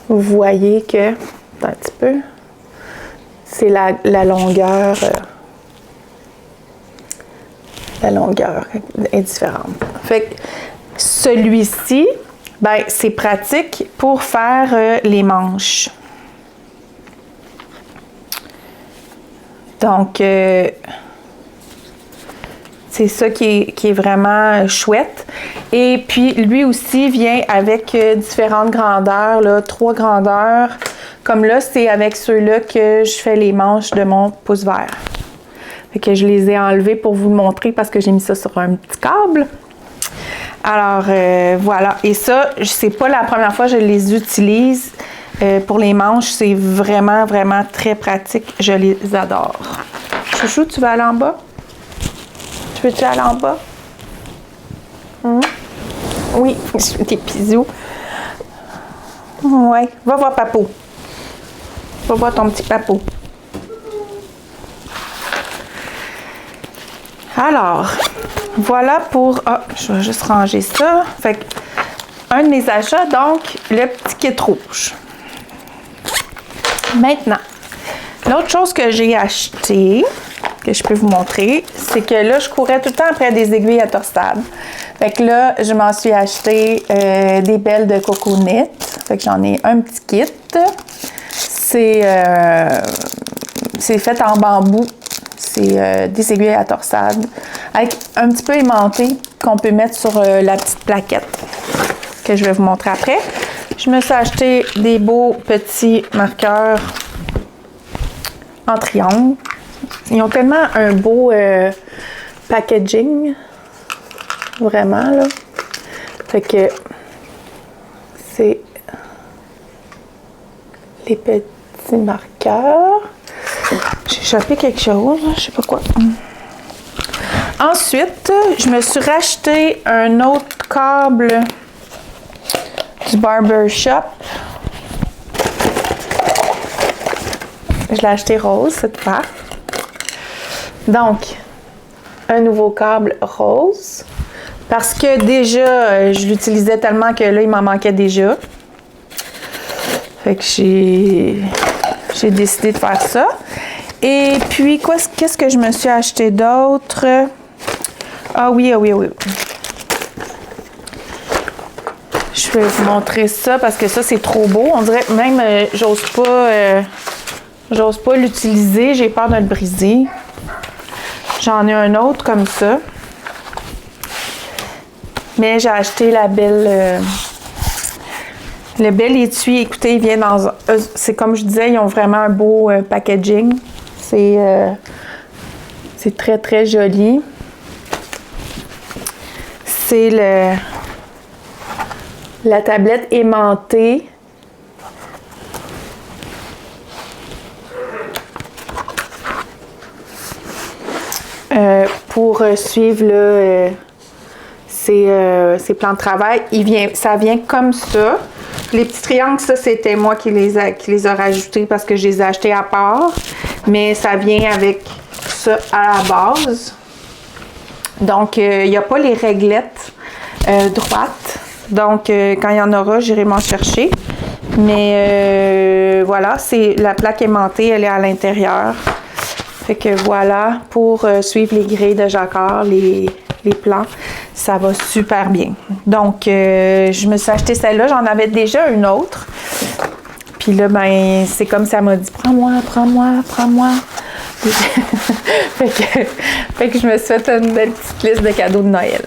vous voyez que, un petit peu, c'est la longueur. La longueur est différente. Fait que celui-ci, ben, c'est pratique pour faire les manches. Donc, c'est ça qui est vraiment chouette. Et puis, lui aussi vient avec différentes grandeurs, là, 3 grandeurs. Comme là, c'est avec ceux-là que je fais les manches de mon pouce vert. Fait que je les ai enlevés pour vous le montrer parce que j'ai mis ça sur un petit câble. Alors, voilà. Et ça, c'est pas la première fois que je les utilise. Pour les manches, c'est vraiment, vraiment très pratique. Je les adore. Chouchou, tu veux aller en bas? Tu veux-tu aller en bas? Oui, je fais des bisous. Ouais, va voir Papou. Va voir ton petit Papou. Alors, voilà pour... Ah, je vais juste ranger ça. Fait que, un de mes achats, donc, le petit kit rouge. Maintenant, l'autre chose que j'ai acheté, que je peux vous montrer, c'est que là, je courais tout le temps après des aiguilles à torsade. Fait que là, je m'en suis acheté des belles de Coconut. Fait que j'en ai un petit kit. C'est fait en bambou. C'est des aiguilles à torsade avec un petit peu aimanté qu'on peut mettre sur la petite plaquette que je vais vous montrer après. Je me suis acheté des beaux petits marqueurs en triangle. Ils ont tellement un beau packaging. Vraiment, là. Fait que c'est les petits marqueurs. J'ai chopé quelque chose, je sais pas quoi. Ensuite, je me suis racheté un autre câble du Barbershop. Je l'ai acheté rose cette fois. Donc, un nouveau câble rose. Parce que déjà, je l'utilisais tellement que là, il m'en manquait déjà. Fait que j'ai décidé de faire ça. Et puis, qu'est-ce que je me suis acheté d'autre? Ah oui. Je vais vous montrer ça parce que ça, c'est trop beau. On dirait même, j'ose pas l'utiliser. J'ai peur de le briser. J'en ai un autre comme ça. Mais j'ai acheté la belle... le bel étui. Écoutez, il vient dans... c'est comme je disais, ils ont vraiment un beau packaging. C'est très, très joli. C'est la tablette aimantée. Pour suivre ses plans de travail. Ça vient comme ça. Les petits triangles, ça, c'était moi qui les a rajoutés parce que je les ai achetés à part. Mais ça vient avec ça à la base. Donc, il n'y a pas les réglettes droites. Donc, quand il y en aura, j'irai m'en chercher. Mais voilà, c'est la plaque aimantée, elle est à l'intérieur. Fait que voilà, pour suivre les grilles de jacquard, les plans, ça va super bien. Donc, je me suis acheté celle-là. J'en avais déjà une autre. Puis là, ben, c'est comme ça m'a dit, prends-moi. fait que je me suis fait une belle petite liste de cadeaux de Noël.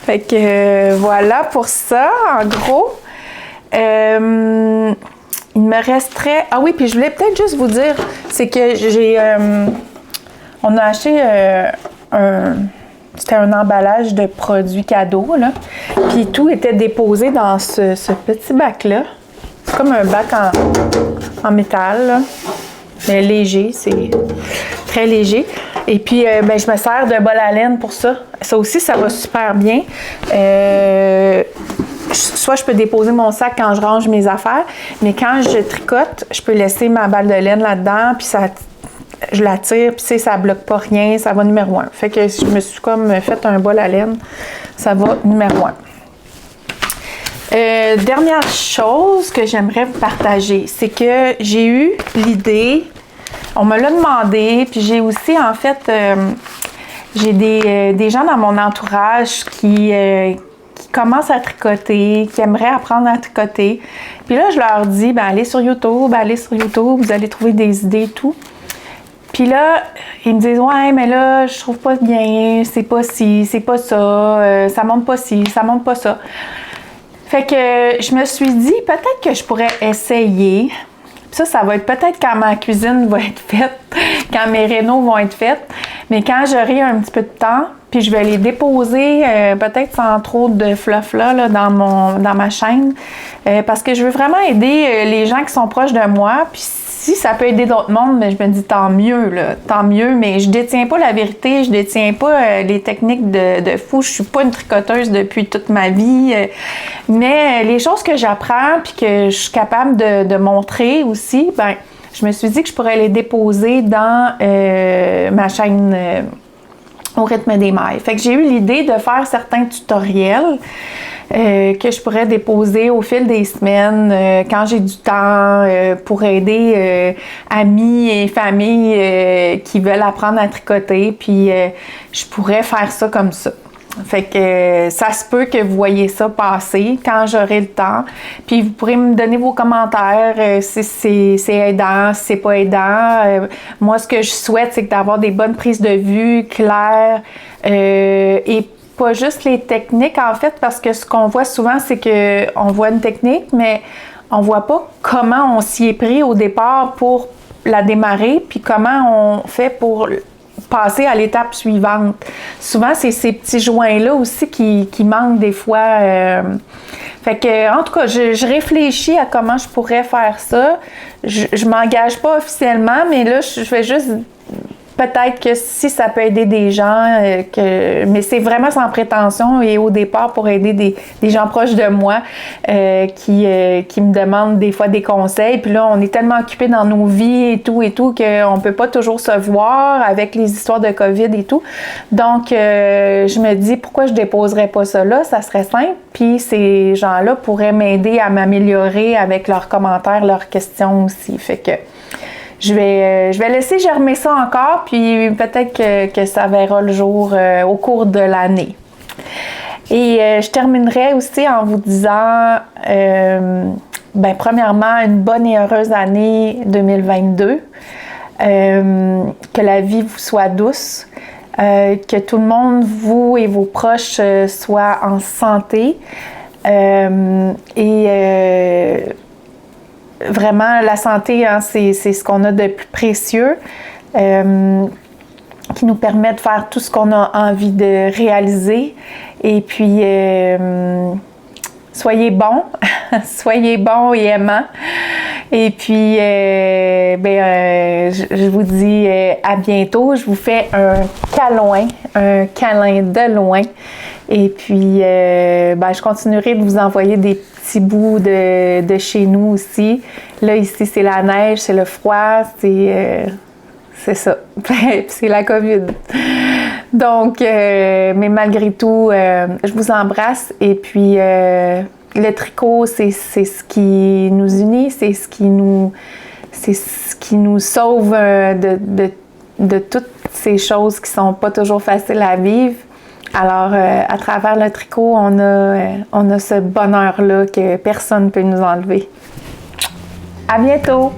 Fait que voilà pour ça, en gros. Il me resterait... Ah oui, puis je voulais peut-être juste vous dire, c'est que on a acheté c'était un emballage de produits cadeaux, là. Puis tout était déposé dans ce petit bac-là. C'est comme un bac en métal, là. Mais léger, c'est très léger. Et puis, ben, je me sers d'un bol à laine pour ça. Ça aussi, ça va super bien. Soit je peux déposer mon sac quand je range mes affaires, mais quand je tricote, je peux laisser ma balle de laine là-dedans, puis je la tire, puis ça bloque pas rien, ça va numéro 1. Fait que je me suis comme fait un bol à laine, ça va numéro 1. Dernière chose que j'aimerais vous partager, c'est que j'ai eu l'idée, on me l'a demandé, puis j'ai aussi en fait, j'ai des gens dans mon entourage qui commencent à tricoter, qui aimeraient apprendre à tricoter. Puis là, je leur dis, ben allez sur YouTube, vous allez trouver des idées et tout. Puis là, ils me disent, ouais, mais là, je trouve pas bien, c'est pas ci, c'est pas ça, ça monte pas ci, ça monte pas ça. Fait que je me suis dit, peut-être que je pourrais essayer. Ça va être peut-être quand ma cuisine va être faite, quand mes rénaux vont être faites, mais quand j'aurai un petit peu de temps, puis je vais les déposer peut-être sans trop de fluff là, dans ma chaîne, parce que je veux vraiment aider les gens qui sont proches de moi, puis si ça peut aider d'autres mondes, mais je me dis tant mieux, là, tant mieux. Mais je détiens pas la vérité, je détiens pas les techniques de fou. Je suis pas une tricoteuse depuis toute ma vie. Mais les choses que j'apprends puis que je suis capable de montrer aussi, ben, je me suis dit que je pourrais les déposer dans ma chaîne Au rythme des mailles. Fait que j'ai eu l'idée de faire certains tutoriels que je pourrais déposer au fil des semaines quand j'ai du temps pour aider amis et familles qui veulent apprendre à tricoter. Puis je pourrais faire ça comme ça. Fait que ça se peut que vous voyez ça passer quand j'aurai le temps. Puis vous pourrez me donner vos commentaires si c'est aidant, si c'est pas aidant. Moi, ce que je souhaite, c'est d'avoir des bonnes prises de vue claires et pas juste les techniques, en fait, parce que ce qu'on voit souvent, c'est qu'on voit une technique, mais on voit pas comment on s'y est pris au départ pour la démarrer, puis comment on fait pour passer à l'étape suivante. Souvent, c'est ces petits joints-là aussi qui manquent des fois. Fait que, en tout cas, je réfléchis à comment je pourrais faire ça. Je m'engage pas officiellement, mais là, je vais juste... Peut-être que si ça peut aider des gens, mais c'est vraiment sans prétention et au départ pour aider des gens proches de moi qui me demandent des fois des conseils. Puis là, on est tellement occupés dans nos vies et tout qu'on peut pas toujours se voir avec les histoires de COVID et tout. Donc, je me dis pourquoi je déposerais pas ça là, ça serait simple. Puis ces gens-là pourraient m'aider à m'améliorer avec leurs commentaires, leurs questions aussi. Fait que je vais laisser germer ça encore, puis peut-être que ça verra le jour au cours de l'année. Et je terminerai aussi en vous disant, premièrement, une bonne et heureuse année 2022. Que la vie vous soit douce, que tout le monde, vous et vos proches, soient en santé. Vraiment, la santé, hein, c'est ce qu'on a de plus précieux, qui nous permet de faire tout ce qu'on a envie de réaliser. Et puis, soyez bons, soyez bons et aimants. Et puis, je vous dis à bientôt. Je vous fais un câlin de loin. Et puis, je continuerai de vous envoyer des petits bouts de chez nous aussi. Là, ici, c'est la neige, c'est le froid, c'est ça. C'est la COVID. Donc, mais malgré tout, je vous embrasse. Et puis, le tricot, c'est ce qui nous unit, c'est ce qui nous sauve de toutes ces choses qui sont pas toujours faciles à vivre. Alors, à travers le tricot, on a ce bonheur-là que personne ne peut nous enlever. À bientôt!